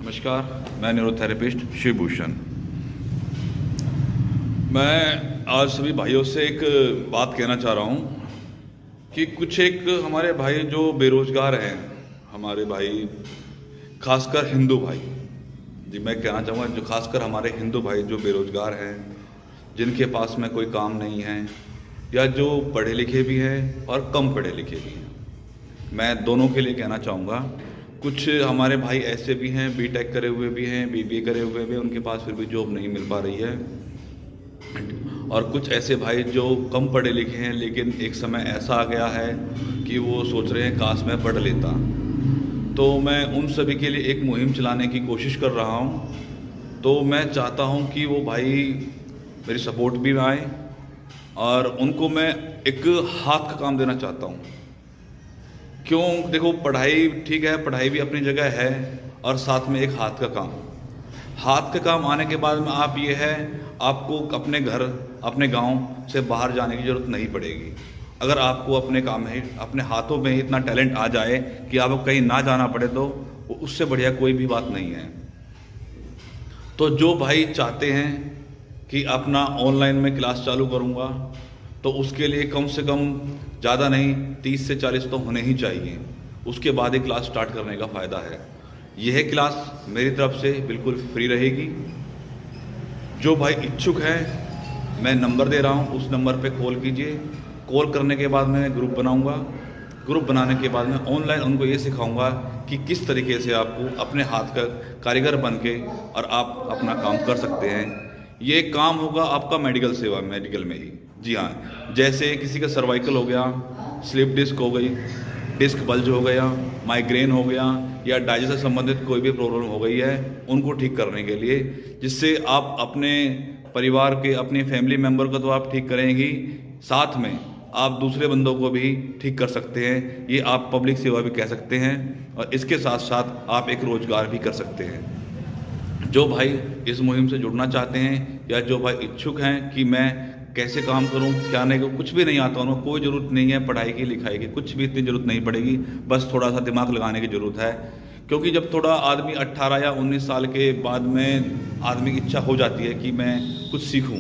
नमस्कार, मैं न्यूरोथेरेपिस्ट शिवभूषण। मैं आज सभी भाइयों से एक बात कहना चाह रहा हूँ कि कुछ एक हमारे भाई जो बेरोजगार हैं, हमारे भाई खासकर हिंदू भाई, जी मैं कहना चाहूँगा जो खासकर हमारे हिंदू भाई जो बेरोजगार हैं, जिनके पास में कोई काम नहीं है या जो पढ़े लिखे भी हैं और कम पढ़े लिखे भी हैं, मैं दोनों के लिए कहना चाहूँगा। कुछ हमारे भाई ऐसे भी हैं, बीटेक करे हुए भी हैं, बीबीए करे हुए भी हैं, उनके पास फिर भी जॉब नहीं मिल पा रही है। और कुछ ऐसे भाई जो कम पढ़े लिखे हैं लेकिन एक समय ऐसा आ गया है कि वो सोच रहे हैं काश मैं पढ़ लेता। तो मैं उन सभी के लिए एक मुहिम चलाने की कोशिश कर रहा हूँ। तो मैं चाहता हूँ कि वो भाई मेरी सपोर्ट भी आए और उनको मैं एक हाथ का काम देना चाहता हूँ। क्यों? देखो, पढ़ाई ठीक है, पढ़ाई भी अपनी जगह है और साथ में एक हाथ का काम। हाथ का काम आने के बाद में आप ये है, आपको अपने घर अपने गांव से बाहर जाने की ज़रूरत नहीं पड़ेगी। अगर आपको अपने काम में अपने हाथों में इतना टैलेंट आ जाए कि आपको कहीं ना जाना पड़े तो उससे बढ़िया कोई भी बात नहीं है। तो जो भाई चाहते हैं कि अपना ऑनलाइन में क्लास चालू करूँगा, तो उसके लिए कम से कम ज़्यादा नहीं 30 से 40 तो होने ही चाहिए। उसके बाद ही क्लास स्टार्ट करने का फ़ायदा है। यह क्लास मेरी तरफ से बिल्कुल फ्री रहेगी। जो भाई इच्छुक है, मैं नंबर दे रहा हूँ, उस नंबर पे कॉल कीजिए। कॉल करने के बाद मैं ग्रुप बनाऊँगा। ग्रुप बनाने के बाद मैं ऑनलाइन उनको ये सिखाऊंगा कि किस तरीके से आपको अपने हाथ का कारीगर बन के और आप अपना काम कर सकते हैं। ये काम होगा आपका मेडिकल में ही। जी हाँ, जैसे किसी का सर्वाइकल हो गया, स्लिप डिस्क हो गई, डिस्क बल्ज हो गया, माइग्रेन हो गया या डाइजेशन से संबंधित कोई भी प्रॉब्लम हो गई है, उनको ठीक करने के लिए, जिससे आप अपने परिवार के अपने फैमिली मेम्बर को तो आप ठीक करेंगी, साथ में आप दूसरे बंदों को भी ठीक कर सकते हैं। ये आप पब्लिक सेवा भी कह सकते हैं और इसके साथ साथ आप एक रोज़गार भी कर सकते हैं। जो भाई इस मुहिम से जुड़ना चाहते हैं या जो भाई इच्छुक हैं कि मैं कैसे काम करूं, क्या नहीं, कुछ भी नहीं आता उनको, कोई ज़रूरत नहीं है पढ़ाई की लिखाई की, कुछ भी इतनी ज़रूरत नहीं पड़ेगी, बस थोड़ा सा दिमाग लगाने की ज़रूरत है। क्योंकि जब थोड़ा आदमी 18 या 19 साल के बाद में आदमी की इच्छा हो जाती है कि मैं कुछ सीखूं,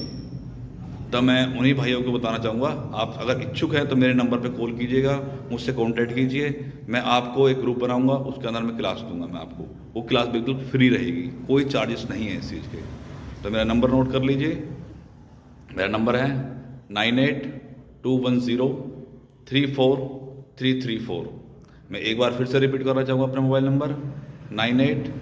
तब मैं उन्हीं भाइयों को बताना चाहूँगा, आप अगर इच्छुक हैं तो मेरे नंबर पे कॉल कीजिएगा, मुझसे कॉन्टैक्ट कीजिए। मैं आपको एक ग्रुप बनाऊँगा, उसके अंदर मैं क्लास दूँगा। मैं आपको वो क्लास बिल्कुल फ्री रहेगी, कोई चार्जेस नहीं है इस चीज़ के। तो मेरा नंबर नोट कर लीजिए। मेरा नंबर है 9821034334। मैं एक बार फिर से रिपीट करना चाहूँगा अपना मोबाइल नंबर 98